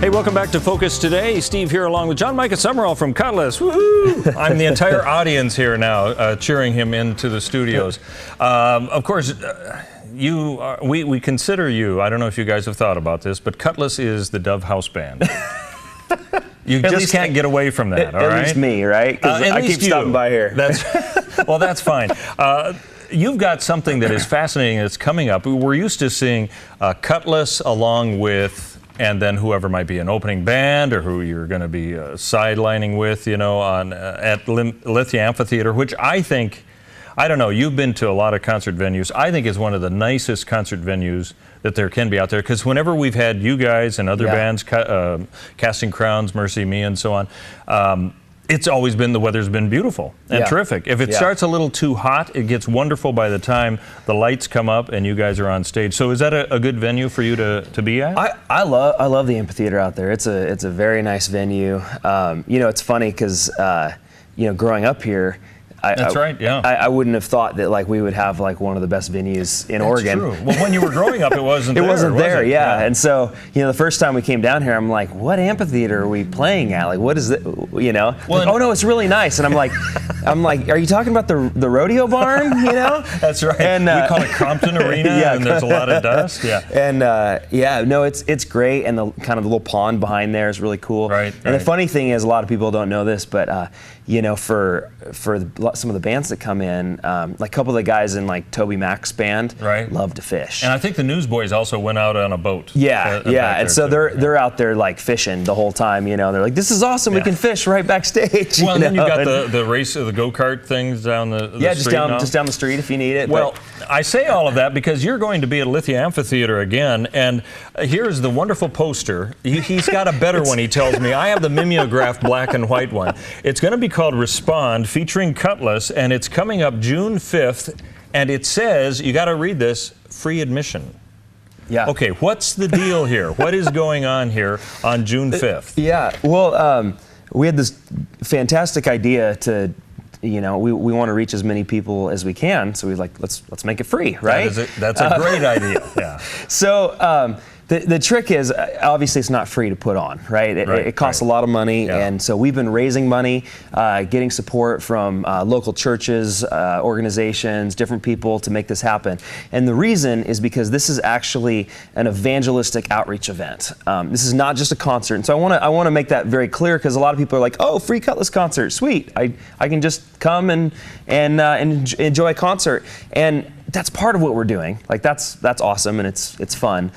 Hey, welcome back to Focus Today. Steve here along with Jon Micah from KUTLESS. Woohoo! I'm the entire audience here now cheering him into the studios. Of course, we consider you, I don't know if you guys have thought about this, but KUTLESS is the Dove house band. You just can't get away from that, all right? At least me, right? Because I keep stopping by here. Well, that's fine. You've got something that is fascinating that's coming up. We're used to seeing KUTLESS along with, and then whoever might be an opening band or who you're going to be sidelining with, you know, at Lithia Amphitheater, which I think, I don't know, you've been to a lot of concert venues. I think it's one of the nicest concert venues that there can be out there, because whenever we've had you guys and other bands, Casting Crowns, Mercy Me, and so on, it's always been, the weather's been beautiful and terrific. If it starts a little too hot, it gets wonderful by the time the lights come up and you guys are on stage. So is that a good venue for you to be at? I love the amphitheater out there. It's a very nice venue. You know, it's funny because you know, growing up here, I wouldn't have thought that like we would have like one of the best venues in Oregon. True. Well, when you were growing up, it wasn't there. It wasn't there, yeah. And so, you know, the first time we came down here, I'm like, what amphitheater are we playing at? Like, what is it? You know? Well, like, oh no, it's really nice. And I'm like, are you talking about the rodeo barn? You know? That's right. And we call it Compton Arena, and there's a lot of dust. Yeah. And no, it's great, and the kind of the little pond behind there is really cool. Right. And the funny thing is, a lot of people don't know this, but you know, for some of the bands that come in, like a couple of the guys in like Toby Mac's band, love to fish. And I think the Newsboys also went out on a boat. Yeah, and so they're out there like fishing the whole time. You know, they're like, this is awesome. We can fish right backstage. Well, and then you've got the race of the go-kart things down the street. just down the street if you need it. Well, I say all of that because you're going to be at Lithia Amphitheater again, and here's the wonderful poster. He's got a better one, he tells me. I have the mimeographed black and white one. It's going to be called Respond, featuring KUTLESS, and it's coming up June 5th, and it says, you got to read this, free admission. Yeah. Okay, what's the deal here? What is going on here on June 5th? Yeah, well, we had this fantastic idea to, you know, we want to reach as many people as we can, so we like, let's make it free, right? That's a great idea. Yeah. So the trick is, obviously it's not free to put on, right? It costs a lot of money, and so we've been raising money, getting support from local churches, organizations, different people to make this happen. And the reason is because this is actually an evangelistic outreach event. This is not just a concert, and so I want to make that very clear, because a lot of people are like, oh, free KUTLESS concert, sweet! I can just come and enjoy a concert, and that's part of what we're doing. Like that's awesome, and it's fun.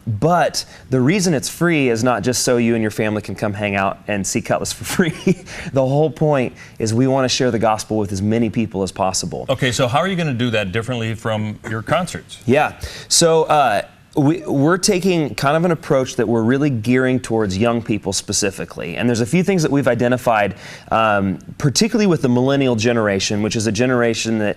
But the reason it's free is not just so you and your family can come hang out and see KUTLESS for free. The whole point is we want to share the gospel with as many people as possible. Okay, so how are you going to do that differently from your concerts? Yeah, so we're taking kind of an approach that we're really gearing towards young people specifically. And there's a few things that we've identified, particularly with the millennial generation, which is a generation that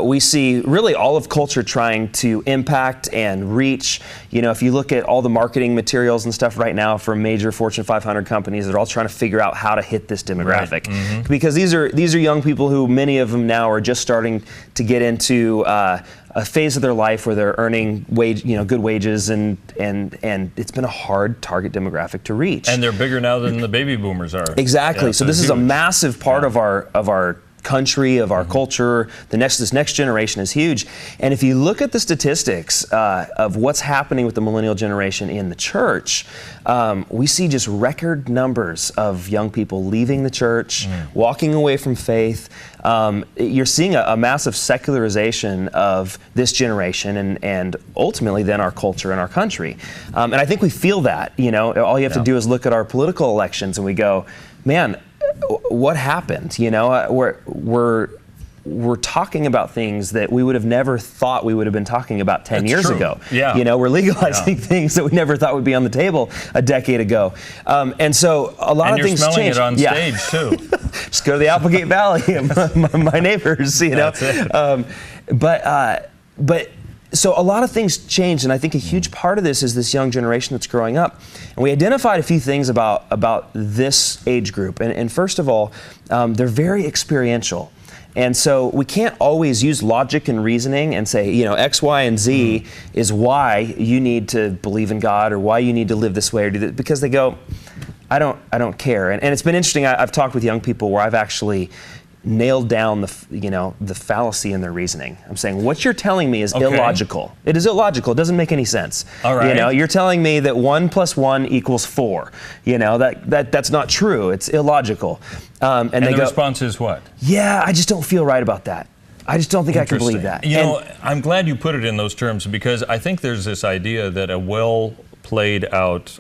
we see really all of culture trying to impact and reach. You know, if you look at all the marketing materials and stuff right now from major Fortune 500 companies, they're all trying to figure out how to hit this demographic. Right. Because these are young people who, many of them now are just starting to get into a phase of their life where they're earning good wages, and it's been a hard target demographic to reach. And they're bigger now than the baby boomers are. Exactly. Yeah, so this is a massive part of our country, of our culture. This next generation is huge. And if you look at the statistics of what's happening with the millennial generation in the church, we see just record numbers of young people leaving the church, walking away from faith. You're seeing a massive secularization of this generation, and ultimately then our culture and our country. And I think we feel that. You know, all you have to do is look at our political elections and we go, man, what happened? You know, we're talking about things that we would have never thought we would have been talking about 10 years ago. Yeah. You know, we're legalizing things that we never thought would be on the table a decade ago. And so a lot of things change. And you're smelling it on stage too. Just go to the Applegate Valley and my neighbors, you know. That's it. But so a lot of things change, and I think a huge part of this is this young generation that's growing up. And we identified a few things about this age group. And first of all, they're very experiential. And so we can't always use logic and reasoning and say, you know, X, Y, and Z is why you need to believe in God or why you need to live this way or do that, because they go, I don't care. And it's been interesting. I've talked with young people where I've actually nailed down the fallacy in their reasoning. I'm saying what you're telling me is illogical. It is illogical. It doesn't make any sense. All right. You know, you're telling me that 1 + 1 = 4. You know, that's not true. It's illogical. And they the go, response is what? Yeah, I just don't feel right about that. I just don't think I can believe that. You know, I'm glad you put it in those terms, because I think there's this idea that a well played out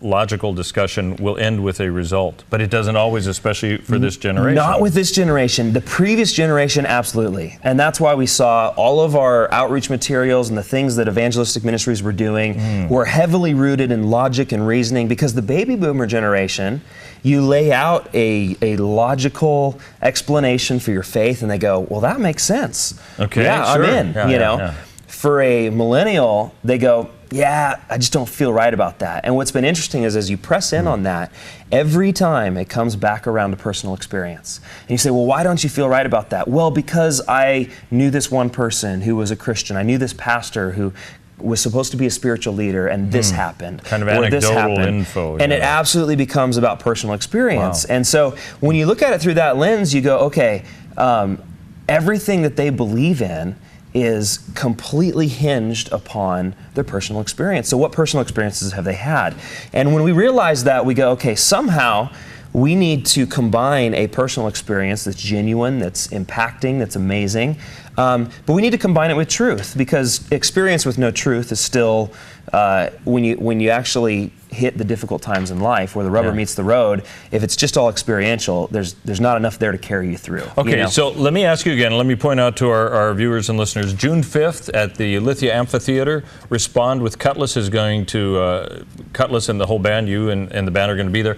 logical discussion will end with a result, but it doesn't always, especially for this generation. Not with this generation. The previous generation, absolutely. And that's why we saw all of our outreach materials and the things that evangelistic ministries were doing were heavily rooted in logic and reasoning, because the baby boomer generation, you lay out a logical explanation for your faith and they go, well, that makes sense. Okay, yeah, sure. I'm in, you know. Yeah. For a millennial, they go, yeah, I just don't feel right about that. And what's been interesting is as you press in on that, every time it comes back around to personal experience. And you say, well, why don't you feel right about that? Well, because I knew this one person who was a Christian. I knew this pastor who was supposed to be a spiritual leader, and this happened. Kind of anecdotal info. And it absolutely becomes about personal experience. Wow. And so when you look at it through that lens, you go, okay, everything that they believe in is completely hinged upon their personal experience. So what personal experiences have they had? And when we realize that, we go, okay, somehow we need to combine a personal experience that's genuine, that's impacting, that's amazing, but we need to combine it with truth, because experience with no truth is still, when you actually hit the difficult times in life where the rubber meets the road, if it's just all experiential, there's not enough there to carry you through. Okay, you know? So let me ask you again, let me point out to our viewers and listeners, June 5th at the Lithia Amphitheater, Respond with KUTLESS is going to, KUTLESS and the whole band, you and the band are going to be there.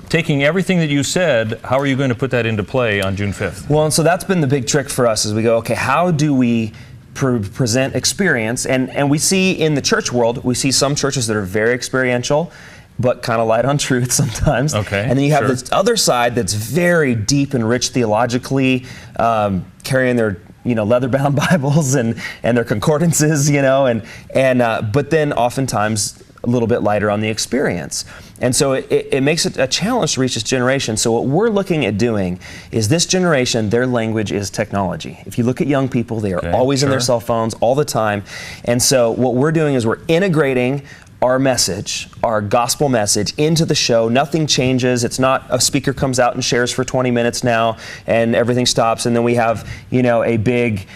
Taking everything that you said, how are you going to put that into play on June 5th? Well, and so that's been the big trick for us, is we go, okay, how do we present experience? And we see in the church world, we see some churches that are very experiential, but kind of light on truth sometimes. Okay, and then you have this other side that's very deep and rich theologically, carrying their leather-bound Bibles and their concordances, but then oftentimes a little bit lighter on the experience. And so it makes it a challenge to reach this generation. So what we're looking at doing is this generation, their language is technology. If you look at young people, they are always in their cell phones all the time. And so what we're doing is we're integrating our message, our gospel message, into the show. Nothing changes. It's not a speaker comes out and shares for 20 minutes now and everything stops, and then we have a big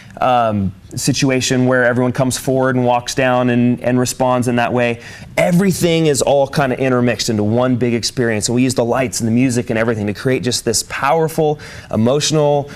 situation where everyone comes forward and walks down and responds in that way. Everything is all kind of intermixed into one big experience, and we use the lights and the music and everything to create just this powerful, emotional,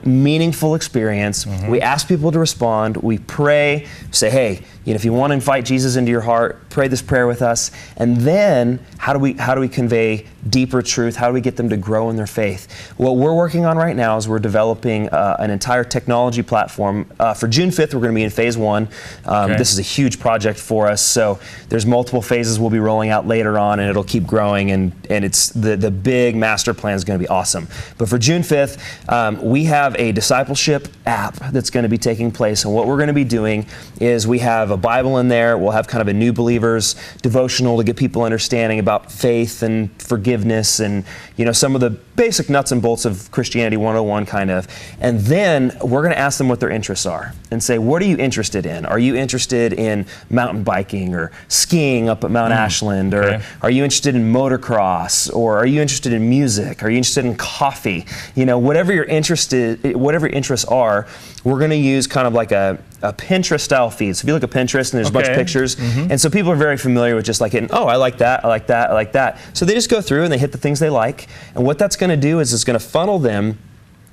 meaningful experience. We ask people to respond. We pray, say, hey, if you want to invite Jesus into your heart, pray this prayer with us. And then how do we convey deeper truth? How do we get them to grow in their faith? What we're working on right now is we're developing an entire technology platform. For June 5th, we're going to be in phase 1. This is a huge project for us. So there's multiple phases we'll be rolling out later on, and it'll keep growing. And it's the big master plan is going to be awesome. But for June 5th, we have a discipleship app that's going to be taking place. And what we're going to be doing is we have a Bible in there. We'll have kind of a new believers devotional to get people understanding about faith and forgiveness and some of the basic nuts and bolts of Christianity 101 kind of. And then we're going to ask them what their interests are and say, what are you interested in? Are you interested in mountain biking or skiing up at Mount Ashland? Or are you interested in motocross? Or are you interested in music? Are you interested in coffee? Whatever your interests are, we're going to use kind of like a Pinterest style feed. So if you look at Pinterest and there's a bunch of pictures, and so people are very familiar with just like hitting, oh, I like that, I like that, I like that. So they just go through and they hit the things they like, and what that's going to do is it's going to funnel them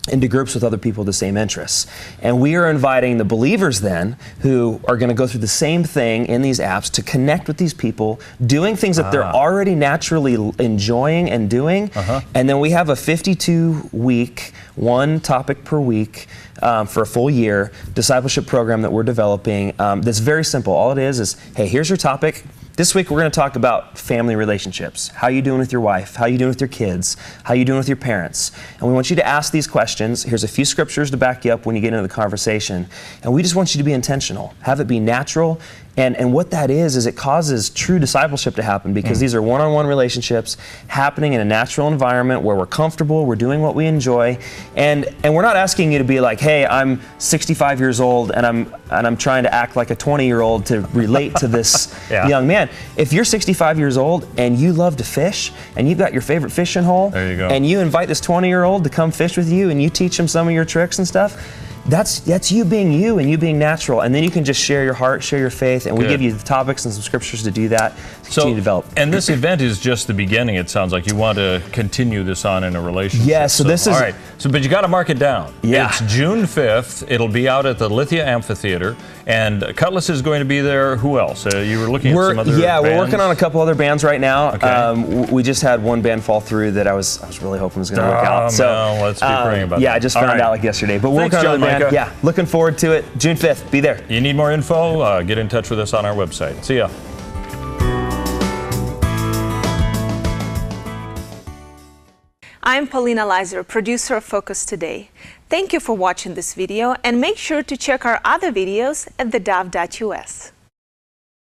into groups with other people with the same interests. And we are inviting the believers then who are going to go through the same thing in these apps to connect with these people, doing things that they're already naturally enjoying and doing. And then we have a 52-week, one topic per week for a full year discipleship program that we're developing that's very simple. All it is, hey, here's your topic. This week we're going to talk about family relationships. How you doing with your wife? How you doing with your kids? How you doing with your parents? And we want you to ask these questions. Here's a few scriptures to back you up when you get into the conversation. And we just want you to be intentional. Have it be natural. And what that is it causes true discipleship to happen, because these are one-on-one relationships happening in a natural environment where we're comfortable, we're doing what we enjoy, and we're not asking you to be like, hey, I'm 65 years old and I'm trying to act like a 20-year-old to relate to this young man. If you're 65 years old and you love to fish and you've got your favorite fishing hole, there you go. And you invite this 20-year-old to come fish with you and you teach him some of your tricks and stuff, that's you being you and you being natural, and then you can just share your heart, share your faith, and we give you the topics and some scriptures to do that, to continue to develop. And this event is just the beginning. It sounds like you want to continue this on in a relationship. Yeah, so this is... All right, but you got to mark it down. Yeah. It's June 5th. It'll be out at the Lithia Amphitheater, and KUTLESS is going to be there. Who else? You were looking at some other bands? We're working on a couple other bands right now. Okay. We just had one band fall through that I was really hoping was going to work out. So let's be praying about that. Yeah, I just found out like yesterday. But we're Thanks, working on Jon another band. Micah. Yeah, looking forward to it. June 5th, be there. You need more info? Get in touch with us on our website. See ya. I'm Paulina Leiser, producer of Focus Today. Thank you for watching this video, and make sure to check our other videos at thedove.us.